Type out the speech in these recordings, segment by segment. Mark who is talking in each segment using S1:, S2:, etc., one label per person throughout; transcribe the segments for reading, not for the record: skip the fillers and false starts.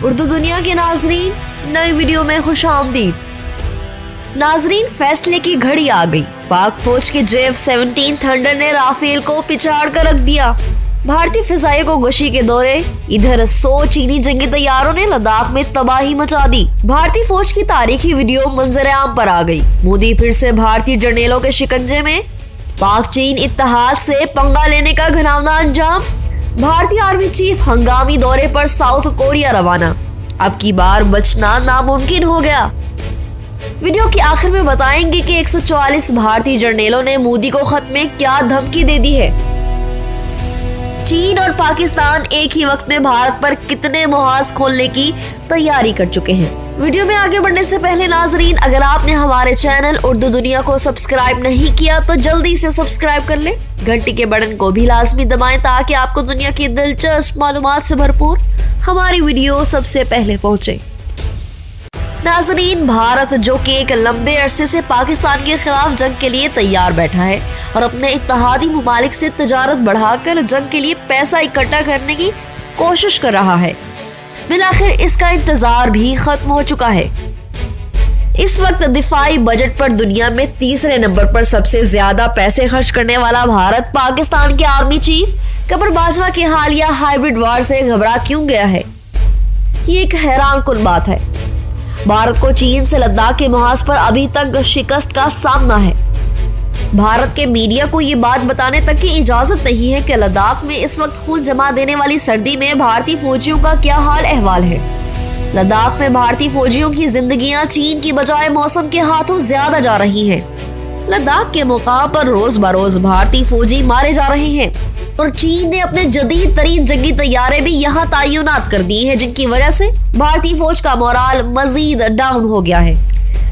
S1: उर्दू दुनिया के नाजरीन, नई वीडियो में खुशामदीद। नाजरीन, फैसले की घड़ी आ गई। पाक फौज के JF-17 थंडर ने राफेल को पिछाड़ कर रख दिया। भारतीय फिजाई को गोशी के दौरे। इधर 100 चीनी जंगी तैयारों ने लद्दाख में तबाही मचा दी। भारतीय फौज की तारीखी वीडियो मंजर आम पर आ गई। मोदी फिर से भारतीय जर्नेलों के शिकंजे में। पाक चीन इत्तेहाद से पंगा लेने का घिनौना अंजाम। भारतीय आर्मी चीफ हंगामी दौरे पर साउथ कोरिया रवाना। अब की बार बचना नामुमकिन हो गया। वीडियो के आखिर में बताएंगे कि 144 भारतीय जर्नेलों ने मोदी को खत में क्या धमकी दे दी है। चीन और पाकिस्तान एक ही वक्त में भारत पर कितने मुहाज खोलने की तैयारी कर चुके हैं। वीडियो में आगे बढ़ने से पहले नाजरीन, अगर आपने हमारे चैनल उर्दू दुनिया को सब्सक्राइब नहीं किया तो जल्दी से सब्सक्राइब कर लें। घंटी के बटन को भी लाजमी दबाएं ताकि आपको दुनिया की दिलचस्प मालूमात से भरपूर हमारी वीडियो सबसे पहले पहुंचे। नाजरीन, भारत जो कि एक लंबे अरसे से पाकिस्तान के खिलाफ जंग के लिए तैयार बैठा है और अपने इत्तेहादी मुमालिक से तिजारत बढ़ाकर जंग के लिए पैसा इकट्ठा करने की कोशिश कर रहा है, बिलाखिर इसका इंतजार भी खत्म हो चुका है। इस वक्त दिफाई बजट पर दुनिया में तीसरे नंबर पर सबसे ज्यादा पैसे खर्च करने वाला भारत पाकिस्तान के आर्मी चीफ कमर बाजवा के हालिया हाइब्रिड वार से घबरा क्यों गया है, ये एक हैरान कुन बात है। भारत को चीन से लद्दाख के मुहाज पर अभी तक शिकस्त का सामना है। भारत के मीडिया को ये बात बताने तक की इजाजत नहीं है कि लद्दाख में इस वक्त खून जमा देने वाली सर्दी में भारतीय फौजियों का क्या हाल अहवाल है। लद्दाख में भारतीय फौजियों की जिंदगियां चीन की बजाय मौसम के हाथों ज्यादा जा रही हैं। लद्दाख के मुकाम पर रोज बरोज भारतीय फौजी मारे जा रहे हैं और चीन ने अपने जदीद तरीन जंगी तैयारे भी यहाँ तैनात कर दिए हैं, जिनकी वजह से भारतीय फौज का मोराल मजीद डाउन हो गया है,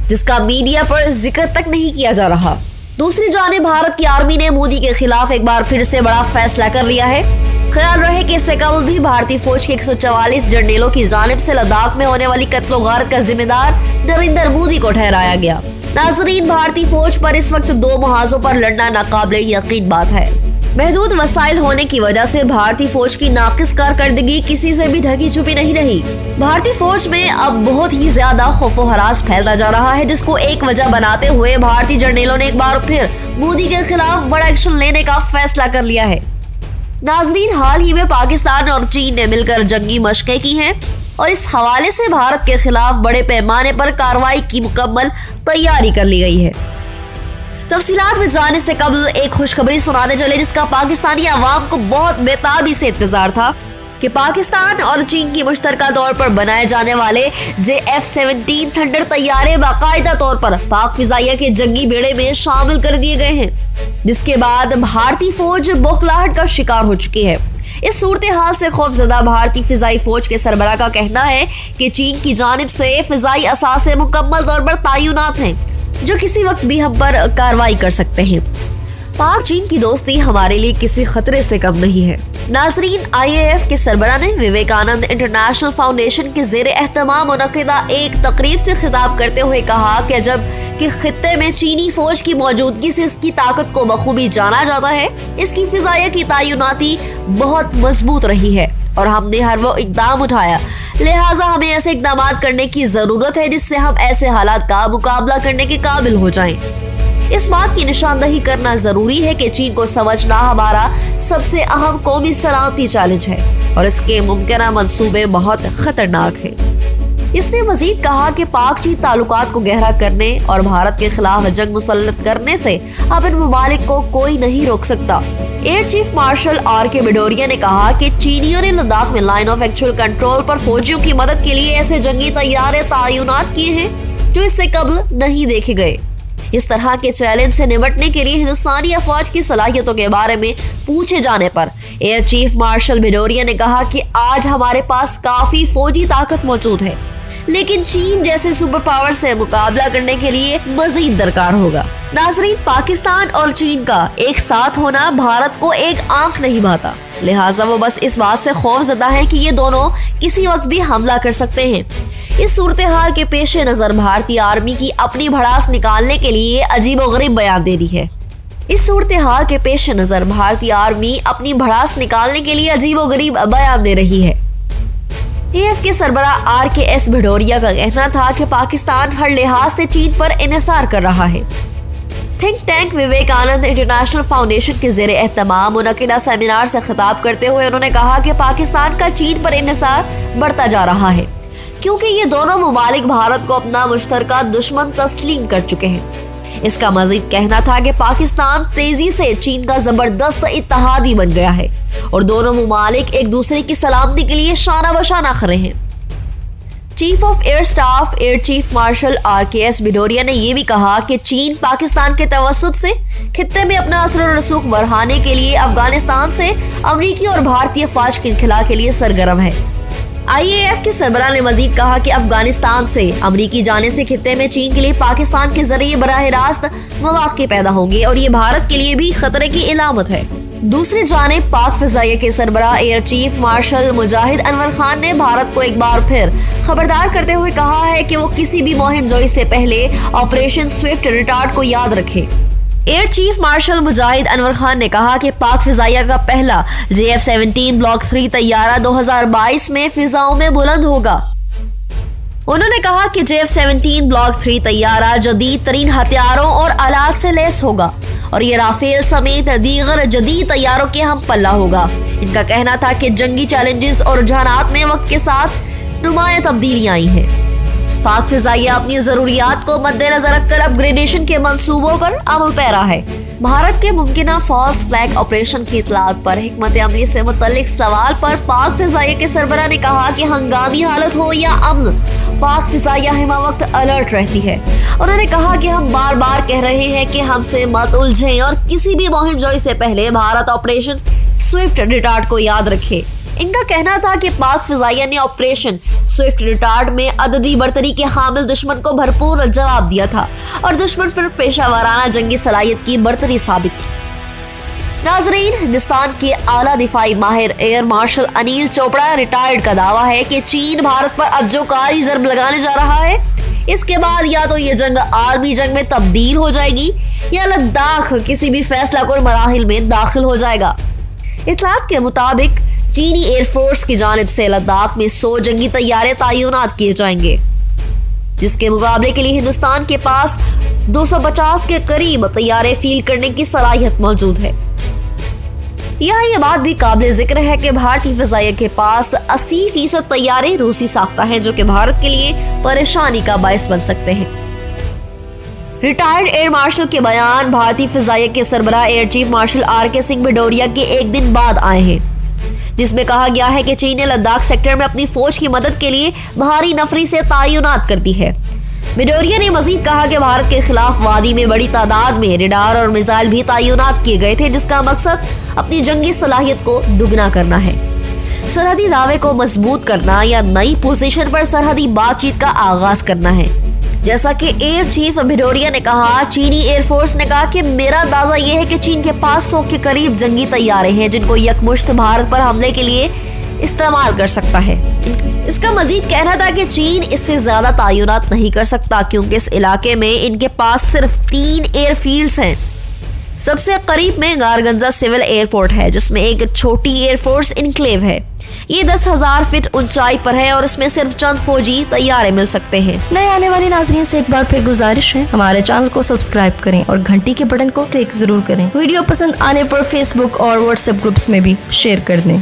S1: जिसका मीडिया पर जिक्र तक नहीं किया जा रहा। दूसरी जानिब भारत की आर्मी ने मोदी के खिलाफ एक बार फिर से बड़ा फैसला कर लिया है। ख्याल रहे कि इससे कबल भी भारतीय फौज के 144 जर्नेलों की जानिब से लद्दाख में होने वाली कत्लो गारत का जिम्मेदार नरेंद्र मोदी को ठहराया गया। नाजरीन, भारतीय फौज पर इस वक्त 2 मुहाजों पर लड़ना नाकाबिले यकीन बात है। महदूद वसाइल होने की वजह से भारतीय फौज की नाकिस कारकर्दगी किसी से भी ढकी छुपी नहीं रही। भारतीय फौज में अब बहुत ही ज्यादा खौफो हरास फैलता जा रहा है, जिसको एक वजह बनाते हुए भारतीय जर्नेलों ने एक बार फिर मोदी के खिलाफ बड़ा एक्शन लेने का फैसला कर लिया है। नाजरीन, हाल ही में पाकिस्तान और चीन ने मिलकर जंगी मशकें की हैं और इस हवाले से भारत के खिलाफ बड़े पैमाने पर कार्रवाई की मुकम्मल तैयारी कर ली गई है। तफसीलात में जाने से कबल एक खुशखबरी सुनाने चले, जिसका पाकिस्तानी अवाम को बहुत बेताबी से इंतजार था कि पाकिस्तान और चीन की मुश्तरका तौर पर बनाए जाने वाले JF-17 थंडर तैयारे बाकायदा तौर पर पाक फिजाइया के जंगी बेड़े में शामिल कर दिए गए हैं, जिसके बाद भारतीय फौज बौखलाहट का शिकार हो चुकी है। इस सूरत हाल से खौफजदा भारतीय फिजाई फौज के सरबराह का कहना है कि चीन की जानिब से फिजाई असासे मुकम्मल तौर पर तैनात हैं, जो किसी वक्त भी हम पर कार्रवाई कर सकते हैं। पाक चीन की दोस्ती हमारे लिए किसी खतरे से कम नहीं है। नाजरीन, IAF के सरबराह ने विवेकानंद इंटरनेशनल फाउंडेशन के ज़ेरे एहतमाम मुनक़िदा एक तकरीब से खिताब करते हुए कहा कि जब कि खित्ते में चीनी फौज की मौजूदगी से इसकी ताकत को बखूबी जाना जाता है, इसकी फिजाइया की तैनाती बहुत मजबूत रही है और हमने हर वो इकदाम उठाया। लिहाजा हमें ऐसे इकदाम करने की जरूरत है जिससे हम ऐसे हालात का मुकाबला करने के काबिल हो जाएं। इस बात की निशानदही करना जरूरी है कि चीन को समझना हमारा सबसे अहम कौमी सलामती चैलेंज है और इसके मुमकिन मंसूबे बहुत खतरनाक हैं। इसने मजीद कहा कि पाक चीन ताल्लुकात को गहरा करने और भारत के खिलाफ जंग मुसल्लत करने से अब इन मुमालिक को कोई नहीं रोक सकता। Air chief marshal RK Bhadauria ने कहा कि चीनियों ने लद्दाख में लाइन ऑफ एक्चुअल कंट्रोल पर फौजियों की मदद के लिए ऐसे जंगी तैयारे तैनात किए हैं जो इससे कबल नहीं देखे गए। इस तरह के चैलेंज से निपटने के लिए हिंदुस्तानी अफवाज की सलाहियतों के बारे में पूछे जाने पर एयर चीफ मार्शल भदौरिया ने कहा कि आज हमारे पास काफी फौजी ताकत मौजूद है, लेकिन चीन जैसे सुपर पावर से मुकाबला करने के लिए मजीद दरकार होगा। नाजरीन, पाकिस्तान और चीन का एक साथ होना भारत को एक आंख नहीं भाता, लिहाजा वो बस इस बात से खौफजदा है कि ये दोनों किसी वक्त भी हमला कर सकते हैं। इस सूरत हाल के पेश नजर भारतीय आर्मी की अपनी भड़ास निकालने के लिए अजीबोगरीब बयान दे रही है। इस सूरत हाल के पेश नजर भारतीय आर्मी अपनी भड़ास निकालने के लिए अजीबोगरीब बयान दे रही है। AF के सरबराह RKS भदौरिया का कहना था कि पाकिस्तान हर लिहाज से चीन पर इन्हिसार कर रहा है। Think tank Vivekananda international foundation के ज़ेरे एहतमाम मुनक़िदा सेमिनार से खिताब करते हुए उन्होंने कहा कि पाकिस्तान का चीन पर इन्हिसार बढ़ता जा रहा है, क्योंकि ये दोनों मुमालिक भारत को अपना मुश्तरका दुश्मन तस्लीम कर चुके हैं। इसका मजीद कहना था कि पाकिस्तान तेजी से चीन का जबरदस्त इत्तेहादी बन गया है और दोनों मुमालिक एक दूसरे की सलामती के लिए शाना बशाना खड़े हैं। Chief of air staff air chief martial RKS Bhadauria ने यह भी कहा कि चीन पाकिस्तान के तवस्सुत से खित्ते में अपना असर और रसूख बढ़ाने के लिए अफगानिस्तान से अमरीकी और भारतीय फौज के इनखला के लिए सरगर्म है। IAF के सरबराह ने मजीद कहा कि अफगानिस्तान से अमरीकी जाने से खित्ते में चीन के लिए पाकिस्तान के जरिए बराह रास्त मौक़े पैदा होंगे और ये भारत के लिए भी खतरे की इलामत है। दूसरी जानिब पाक फिजाइया के सरबराह एयर चीफ मार्शल मुजाहिद अनवर खान ने भारत को एक बार फिर खबरदार करते हुए कहा है कि वो किसी भी मोहिम-जोई से पहले ऑपरेशन स्विफ्ट रिटार्ड को याद रखे। एयर चीफ मार्शल मुजाहिद अनवर खान ने कहा कि पाक फिजाइया का पहला JF-17 ब्लॉक 3 तैयारा 2022 में फिजाओं में बुलंद होगा। उन्होंने कहा कि JF-17 ब्लॉक 3 तैयारा जदीद तरीन हथियारों और आलात से लैस होगा और ये राफेल समेत दीगर जदीद तैयारों के हम पल्ला होगा। इनका कहना था कि जंगी चैलेंजेस और रुझानात में वक्त के साथ नुमाया तब्दीलियां आई हैं। पाक फिजाइया अपनी जरूरियात को मद्देनजर रखकर अपग्रेडेशन के मंसूबों पर अमल पैरा है। भारत के मुमकिना फॉल्स फ्लैग ऑपरेशन की इतलात पर हिकमत अमली से मुतल्लिक सवाल पर पाक फिजाइया के सरबराह ने कहा कि हंगामी हालत हो या अमन, पाक फिजाइया हिमा वक्त अलर्ट रहती है। उन्होंने कहा कि हम बार बार कह रहे हैं कि हमसे मत उलझें और किसी भी मुहिम जोई से पहले भारत ऑपरेशन स्विफ्ट रिटार्ड को याद रखे। इनका कहना था कि पाक फिजाइया ने ऑपरेशन स्विफ्ट रिटार्ड में अददी बर्तरी के हामिल दुश्मन को भरपूर जवाब दिया था और दुश्मन पर पेशावराना जंगी सलाहियत की बर्तरी साबित की। नाजरीन, हिंदुस्तान के आला दिफाई माहिर air marshal Anil Chopra retired का दावा है कि चीन भारत पर अब जो कारी जर्ब लगाने जा रहा है, इसके बाद या तो ये जंग आलमी जंग में तब्दील हो जाएगी या लद्दाख किसी भी फैसला कुन मराहिल में दाखिल हो जाएगा। इतलात के मुताबिक चीनी एयरफोर्स की जानिब से लद्दाख में 100 जंगी तैयारे तैनात किए जाएंगे, जिसके मुकाबले के लिए हिंदुस्तान के पास 250 के करीब तैयारे फील्ड करने की सलाहियत मौजूद है। यहाँ ये बात भी काबिल जिक्र है कि भारतीय फिजाइया के पास 80% तैयारे रूसी साख्ता हैं, जो कि भारत के लिए परेशानी का बायस बन सकते हैं। रिटायर्ड एयर मार्शल के बयान भारतीय फिजाइया के सरबराह air chief marshal RK Singh Bhadauria के एक दिन बाद आए हैं, जिसमें कहा गया है कि चीन ने लद्दाख सेक्टर में अपनी फौज की मदद के लिए भारी नफरी से तैनात कर दी है। भदौरिया ने मजीद कहा कि भारत के खिलाफ वादी में बड़ी तादाद में रडार और मिसाइल भी तैनात किए गए थे, जिसका मकसद अपनी जंगी सलाहियत को दुगना करना है, सरहदी दावे को मजबूत करना या नई पोजीशन पर सरहदी बातचीत का आगाज करना है। जैसा कि एयर चीफ भदौरिया ने कहा, चीनी एयरफोर्स ने कहा कि मेरा अंदाजा यह है कि चीन के पास 100 के करीब जंगी तैयारे हैं, जिनको यकमुश्त भारत पर हमले के लिए इस्तेमाल कर सकता है। इसका मजीद कहना था कि चीन इससे ज्यादा तैनात नहीं कर सकता, क्योंकि इस इलाके में इनके पास सिर्फ 3 एयरफील्ड्स हैं। सबसे करीब में गारगंजा सिविल एयरपोर्ट है, जिसमें एक छोटी एयरफोर्स इनक्लेव है। ये 10,000 फीट ऊंचाई पर है और इसमें सिर्फ चंद फौजी तैयारे मिल सकते हैं।
S2: नए आने वाले नाज़रीन से एक बार फिर गुजारिश है, हमारे चैनल को सब्सक्राइब करें और घंटी के बटन को क्लिक जरूर करें। वीडियो पसंद आने पर फेसबुक और व्हाट्सएप ग्रुप्स में भी शेयर कर दें।